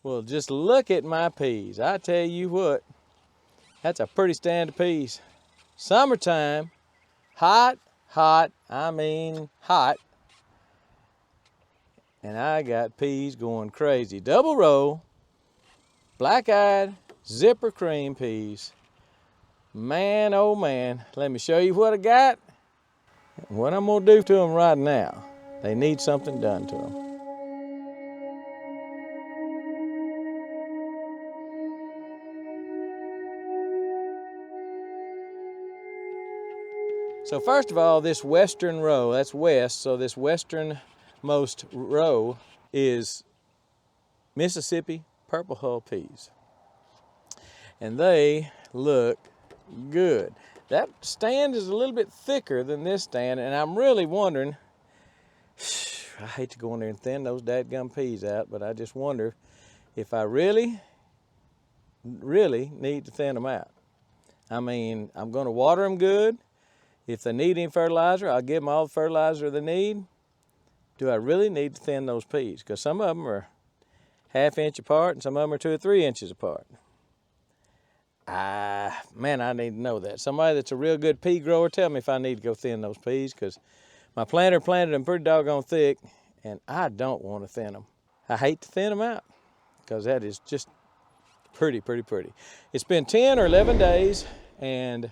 Well, just look at my peas. I tell you what, that's a pretty stand of peas. Summertime, hot, I mean hot. And I got peas going crazy. Double row, black-eyed, zipper cream peas. Man, oh man, let me show you what I got. What I'm gonna do to them right now. They need something done to them. So first of all, this western row, that's west, so this westernmost row is Mississippi purple hull peas. And they look good. That stand is a little bit thicker than this stand, and I'm really wondering, I hate to go in there and thin those dadgum peas out, but I just wonder if I really need to thin them out. I mean, I'm gonna water them good. If they need any fertilizer, I'll give them all the fertilizer they need. Do I really need to thin those peas? Because some of them are 1/2 inch apart and some of them are 2 or 3 inches apart. Man, I need to know that. Somebody that's a real good pea grower, tell me if I need to go thin those peas, because my planter planted them pretty doggone thick and I don't want to thin them. I hate to thin them out because that is just pretty. It's been 10 or 11 days and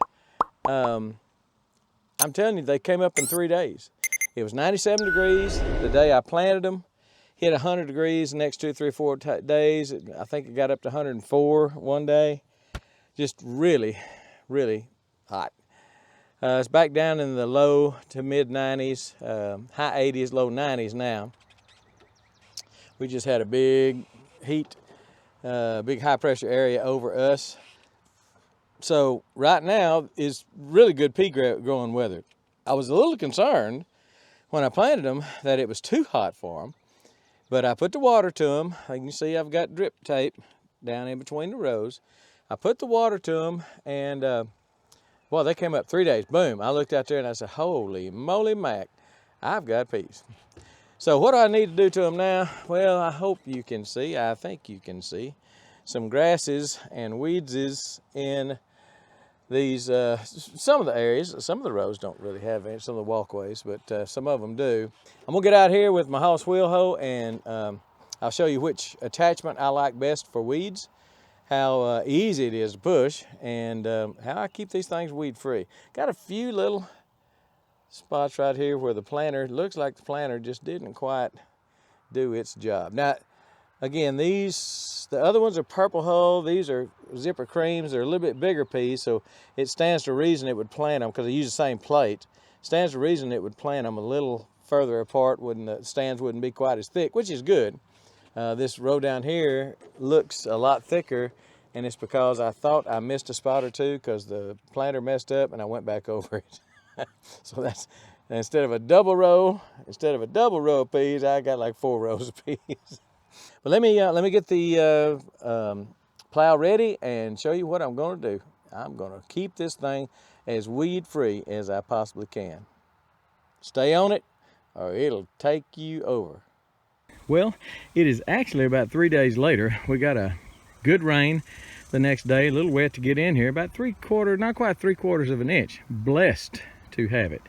I'm telling you, they came up in 3 days. It was 97 degrees the day I planted them, hit 100 degrees the next 2, 3, 4 days. I think it got up to 104 one day. Just really hot. It's back down in the low to mid 90s, high 80s, low 90s now. We just had a big heat, big high pressure area over us. So right now is really good pea growing weather. I was a little concerned when I planted them that it was too hot for them, but I put the water to them. Like you can see, I've got drip tape down in between the rows. I put the water to them and well, they came up 3 days, boom. I looked out there and I said, holy moly mac, I've got peas. So what do I need to do to them now? Well, I hope you can see, I think you can see, some grasses and weeds in these, some of the areas. Some of the rows don't really have any, some of the walkways, but some of them do. I'm gonna get out here with my Hoss wheel hoe and I'll show you which attachment I like best for weeds, how easy it is to push, and how I keep these things weed free. Got a few little spots right here where the planter, looks like the planter just didn't quite do its job. Now, again, the other ones are purple hull. These are zipper creams. They're a little bit bigger peas, so it stands to reason it would plant them, because they use the same plate. Stands to reason it would plant them a little further apart, the stands wouldn't be quite as thick, which is good. This row down here looks a lot thicker, and it's because I thought I missed a spot or two because the planter messed up and I went back over it. So that's, instead of a double row of peas, I got like 4 rows of peas. But let me get the plow ready and show you what I'm going to do. I'm going to keep this thing as weed free as I possibly can. Stay on it or it'll take you over. Well, it is actually about 3 days later. We got a good rain the next day, a little wet to get in here, about 3/4, not quite 3/4 of an inch. Blessed to have it.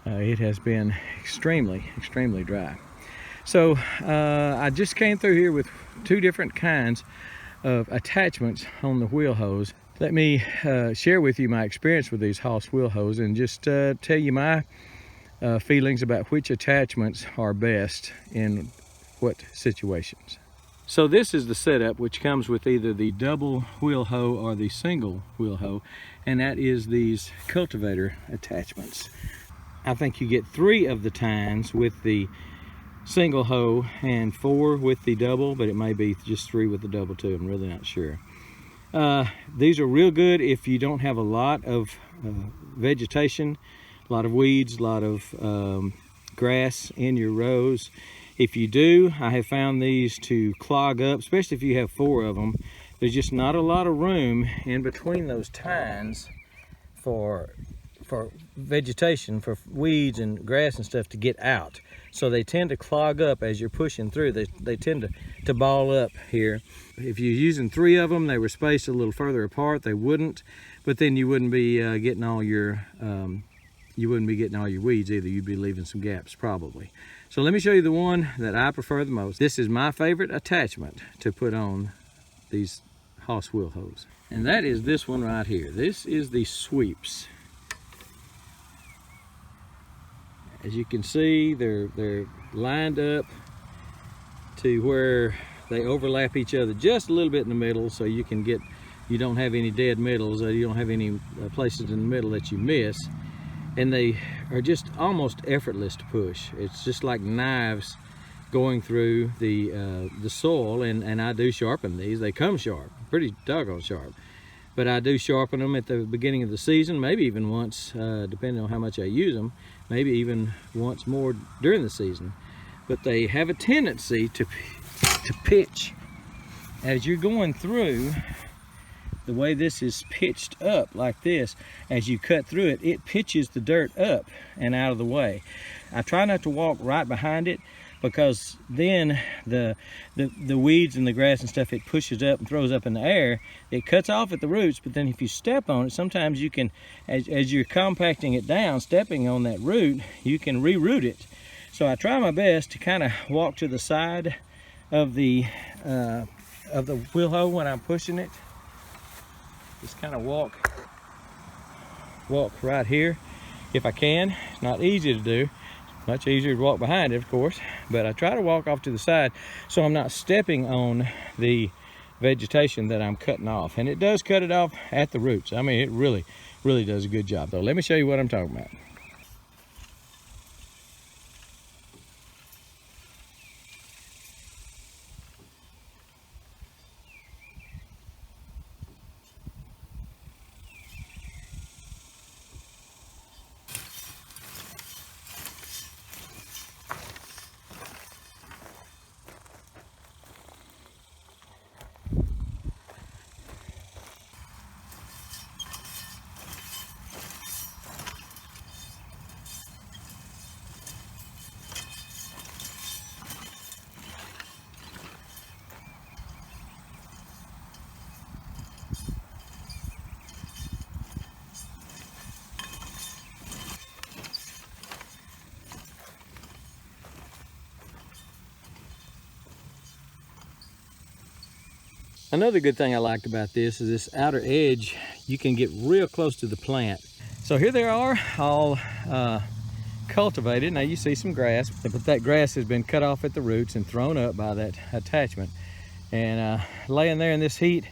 It has been extremely dry. So I just came through here with 2 different kinds of attachments on the wheel hose. Let me share with you my experience with these Hoss wheel hose and just tell you my feelings about which attachments are best in what situations. So this is the setup, which comes with either the double wheel hoe or the single wheel hoe, and that is these cultivator attachments. I think you get 3 of the tines with the single hoe and 4 with the double, but it may be just 3 with the double too. I'm really not sure. These are real good if you don't have a lot of vegetation, a lot of weeds, a lot of grass in your rows. If you do, I have found these to clog up, especially if you have 4 of them. There's just not a lot of room in between those tines for vegetation, for weeds and grass and stuff to get out. So they tend to clog up as you're pushing through. They tend to to ball up here. If you're using 3 of them, they were spaced a little further apart, they wouldn't, but then you wouldn't be getting all your weeds either. You'd be leaving some gaps probably. So let me show you the one that I prefer the most. This is my favorite attachment to put on these Hoss wheel hose, and that is this one right here. This is the sweeps. As you can see, they're lined up to where they overlap each other just a little bit in the middle, so you don't have any dead middles, or you don't have any places in the middle that you miss. And they are just almost effortless to push. It's just like knives going through the soil, and I do sharpen these. They come sharp, pretty doggone sharp. But I do sharpen them at the beginning of the season, maybe even once, depending on how much I use them, maybe even once more during the season. But they have a tendency to pitch. As you're going through, the way this is pitched up like this, as you cut through it, it pitches the dirt up and out of the way. I try not to walk right behind it, because then the weeds and the grass and stuff, it pushes up and throws up in the air. It cuts off at the roots, but then if you step on it, sometimes you can, as you're compacting it down, stepping on that root, you can reroot it. So I try my best to kind of walk to the side of the wheel hoe when I'm pushing it. Just kind of walk right here if I can. It's not easy to do. Much easier to walk behind it, of course, but I try to walk off to the side so I'm not stepping on the vegetation that I'm cutting off. And it does cut it off at the roots. I mean, it really does a good job. So let me show you what I'm talking about. Another good thing I liked about this is this outer edge, you can get real close to the plant. So here they are, all cultivated. Now you see some grass, but that grass has been cut off at the roots and thrown up by that attachment. And laying there in this heat,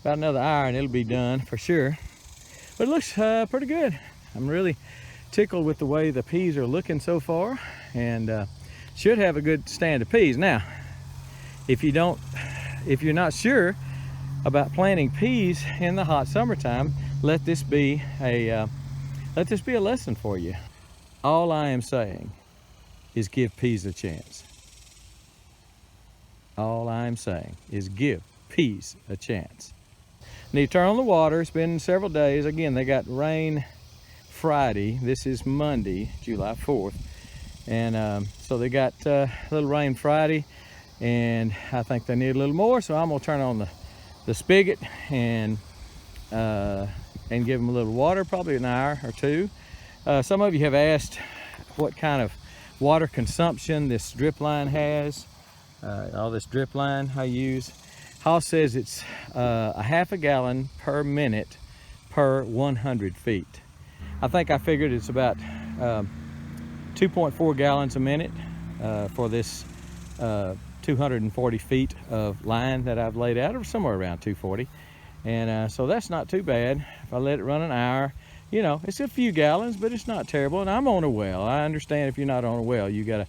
about another hour and it'll be done for sure. But it looks pretty good. I'm really tickled with the way the peas are looking so far, and should have a good stand of peas. Now, if you're not sure about planting peas in the hot summertime, let this be a lesson for you. All I am saying is give peas a chance. All I'm saying is give peas a chance. Need to turn on the water. It's been several days. Again, they got rain Friday. This is Monday, July 4th. And so they got a little rain Friday, and I think they need a little more, so I'm gonna turn on the spigot and give them a little water, probably an hour or two. Some of you have asked what kind of water consumption this drip line has. All this drip line I use. Hoss says it's a half a gallon per minute per 100 feet. I think I figured it's about 2.4 gallons a minute for this 240 feet of line that I've laid out, or somewhere around 240. And so that's not too bad. If I let it run an hour, you know, it's a few gallons, but it's not terrible. And I'm on a well. I understand if you're not on a well, you gotta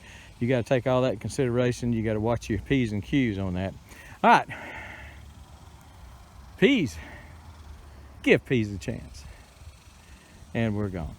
take all that in consideration. You gotta watch your P's and Q's on that. All right, peas, give peas a chance. And we're gone.